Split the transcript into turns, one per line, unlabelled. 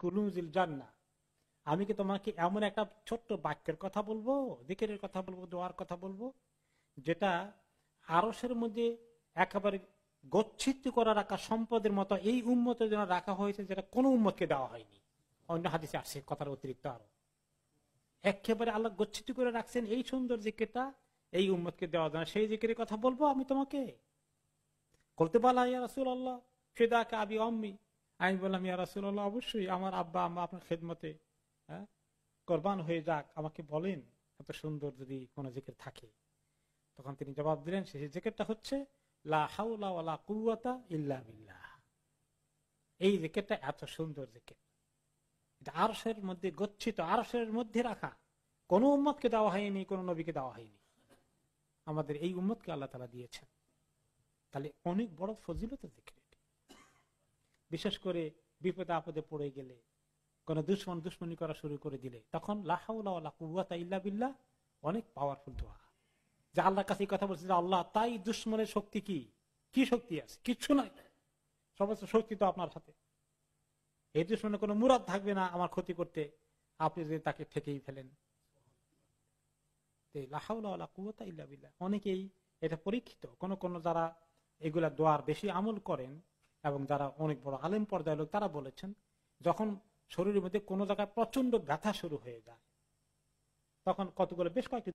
কুলুজিল জান্নাহ, আমি কি তোমাকে এমন একটা ছোট্ট বাক্যের কথা বলবো, জিকিরের কথা বলবো, দোয়ার কথা বলবো, যেটা আরশের মধ্যে একেবারে গচ্ছিত করা রাখা সম্পদের মতো এই উম্মতের জন্য রাখা হয়েছে, যেটা কোনো উম্মতকে দেওয়া হয়নি। অন্য হাদিসে আসছে কথার অতিরিক্ত আরো একেবারে আল্লাহ গচ্ছিত করে রাখছেন এই সুন্দর জিকিরটা এই উম্মতকে দেওয়া যায়। সেই জিকিরের কথা বলবো আমি তোমাকে। বলতে পারলা ইয়া রাসূলুল্লাহ ফিদাকা আবি আম্মি, আমি বললাম ইয়া রাসূলুল্লাহ অবশ্যই আমার আব্বা আম্মা আপনার খেদমতে কোরবান হয়ে যাক, আমাকে বলেন এত সুন্দর যদি কোন জিকির থাকে। তখন তিনি জবাব দিলেন সেই জিকিরটা হচ্ছে লা হাওলা ওয়ালা কুওয়াতা ইল্লা বিল্লাহ। এই জিকিরটা এত সুন্দর জিকির, এটা আরশের মধ্যে গচ্ছিত, আরশের মধ্যে রাখা, কোন উম্মতকে দেওয়া হয়নি, কোন নবীকে দেওয়া হয়নি, আমাদের এই উম্মতকে আল্লাহ তাআলা দিয়েছেন। তাহলে অনেক বড় ফজিলতের জিকির। বিশেষ করে বিপদে আপদে পড়ে গেলে, কোন দুশ্মনী করা শুরু করে দিলে, তখন লা হাওলা ওয়ালা কুওয়াতা ইল্লা বিল্লাহ অনেক পাওয়ারফুল দোয়া। যে আল্লাহর কাছে কথা বলছে যে আল্লাহ তাই দুশ্মনের শক্তি কি শক্তি আছে? কিচ্ছু নাই, সমস্ত শক্তি তো আপনার হাতে। এই দুশ্মনের কোনো মুরাদ থাকবে না আমার ক্ষতি করতে, আপনি যদি তাকে ঠেকেই ফেলেন। লা হাওলা ওয়ালা কুওয়াতা ইল্লা বিল্লাহ অনেকেই এটা পরীক্ষিত। কোন যারা এগুলা দোয়ার বেশি আমল করেন এবং যারা অনেক বড় আলেম পর্যায়ের লোক, তারা বলেছেন যখন শরীরের মধ্যে কোনো জায়গায় প্রচন্ড ব্যথা শুরু হয়ে যায়, তখন কতগুলো বেশ কয়েকটি